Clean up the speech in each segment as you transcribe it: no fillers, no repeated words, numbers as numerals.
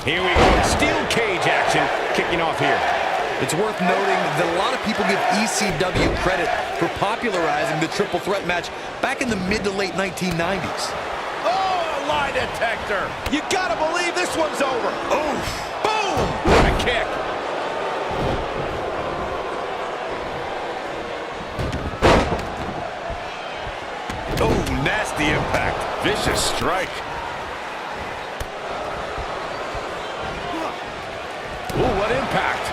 Here we go. Steel cage action kicking off here. It's worth noting that a lot of people give ECW credit for popularizing the triple threat match back in the mid to late 1990s. Oh, a lie detector. You gotta believe this one's over. Oof. Boom. What a kick. Oh, nasty impact. Vicious strike. Oh, what impact.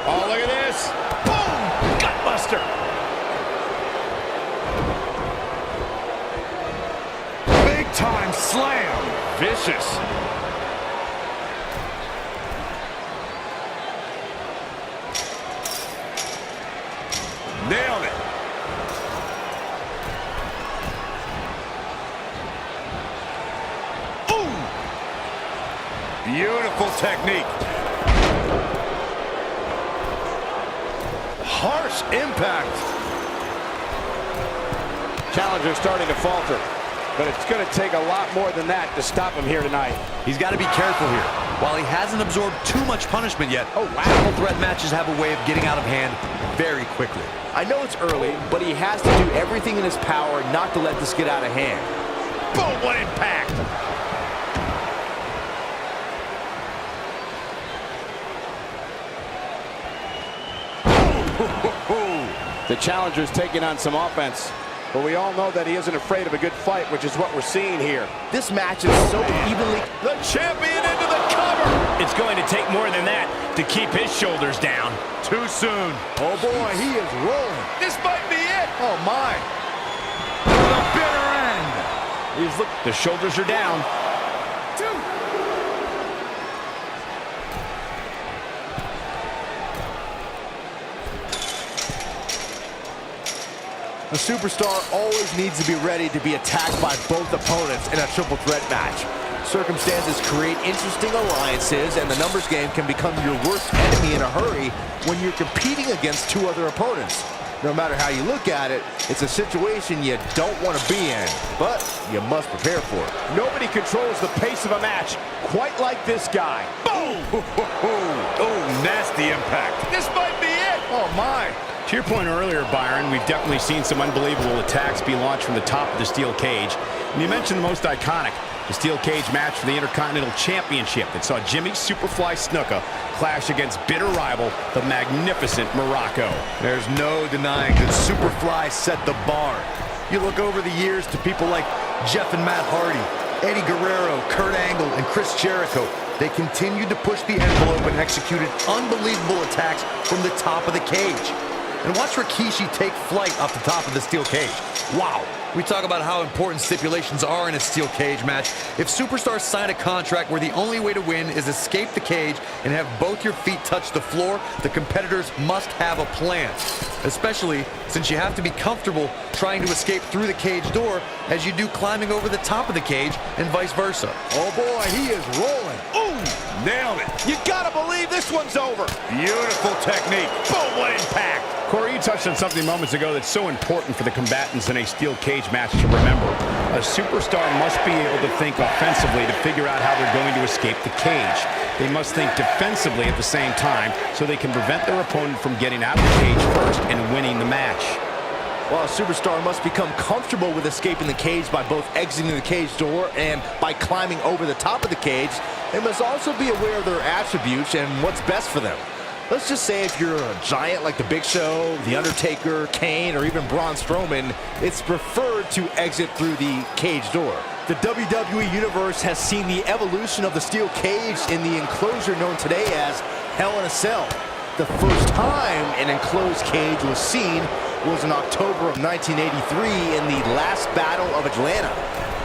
Oh, look at this. Boom! Gutbuster. Big time slam. Vicious. Nailed it. Ooh! Beautiful technique. Harsh impact. Challenger's starting to falter, but it's going to take a lot more than that to stop him here tonight. He's got to be careful here. While he hasn't absorbed too much punishment yet, triple threat matches have a way of getting out of hand very quickly. I know it's early, but he has to do everything in his power not to let this get out of hand. Boom, what impact. The challenger's taking on some offense, but we all know that he isn't afraid of a good fight, which is what we're seeing here. This match is so evenly... The champion into the cover. It's going to take more than that to keep his shoulders down. Too soon. Oh boy, he is rolling. This might be it. Oh my. The bitter end. The shoulders are down. A superstar always needs to be ready to be attacked by both opponents in a triple threat match. Circumstances create interesting alliances, and the numbers game can become your worst enemy in a hurry when you're competing against two other opponents. No matter how you look at it, it's a situation you don't want to be in, but you must prepare for it. Nobody controls the pace of a match quite like this guy. Boom! Oh, nasty impact. This might be it. Oh my. To your point earlier, Byron, we've definitely seen some unbelievable attacks be launched from the top of the steel cage. And you mentioned the most iconic, the steel cage match for the Intercontinental Championship that saw Jimmy Superfly Snuka clash against bitter rival, the magnificent Morocco. There's no denying that Superfly set the bar. You look over the years to people like Jeff and Matt Hardy, Eddie Guerrero, Kurt Angle, and Chris Jericho. They continued to push the envelope and executed unbelievable attacks from the top of the cage. And watch Rikishi take flight off the top of the steel cage. Wow. We talk about how important stipulations are in a steel cage match. If superstars sign a contract where the only way to win is escape the cage and have both your feet touch the floor, the competitors must have a plan. Especially since you have to be comfortable trying to escape through the cage door as you do climbing over the top of the cage and vice versa. Oh boy, he is rolling. Ooh, nailed it. You gotta believe this one's over. Beautiful technique. Boom, what impact. Corey, you touched on something moments ago that's so important for the combatants in a steel cage match to remember. A superstar must be able to think offensively to figure out how they're going to escape the cage. They must think defensively at the same time so they can prevent their opponent from getting out of the cage first and winning the match. Well, a superstar must become comfortable with escaping the cage by both exiting the cage door and by climbing over the top of the cage. They must also be aware of their attributes and what's best for them. Let's just say if you're a giant like The Big Show, The Undertaker, Kane, or even Braun Strowman, it's preferred to exit through the cage door. The WWE Universe has seen the evolution of the steel cage in the enclosure known today as Hell in a Cell. The first time an enclosed cage was seen was in October of 1983 in the last Battle of Atlanta.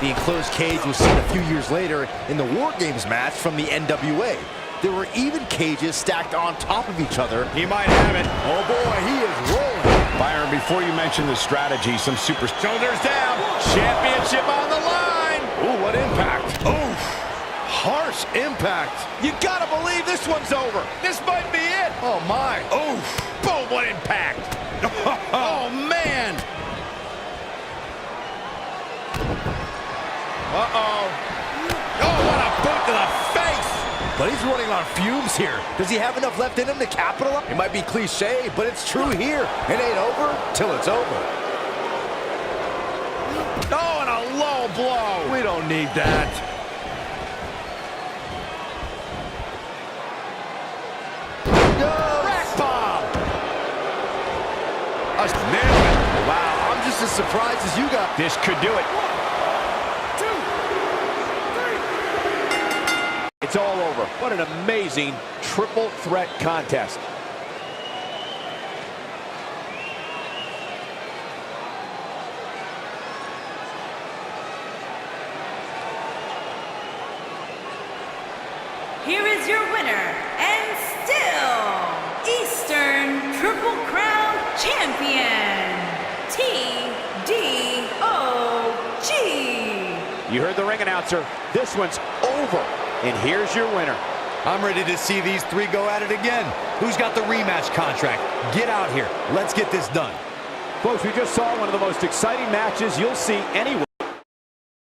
The enclosed cage was seen a few years later in the War Games match from the NWA. There were even cages stacked on top of each other. He might have it. Oh boy, he is rolling. Byron, before you mention the strategy, some super... Shoulders down. Championship on the line. Ooh, what impact. Ooh, harsh impact. You gotta believe this one's over. This might be it. Oh my. Ooh, boom, what impact. Oh, man. on fumes here. Does he have enough left in him to capitalize? It might be cliche, but it's true here. It ain't over till it's over. Oh, and a low blow. We don't need that. Rack bomb. Nailed it. Wow, I'm just as surprised as you got. This could do it. It's all over. What an amazing triple threat contest. Here is your winner, and still Eastern Triple Crown Champion, TDOG. You heard the ring announcer. This one's over. And here's your winner. I'm ready to see these three go at it again. Who's got the rematch contract? Get out here. Let's get this done. Folks, we just saw one of the most exciting matches you'll see anywhere.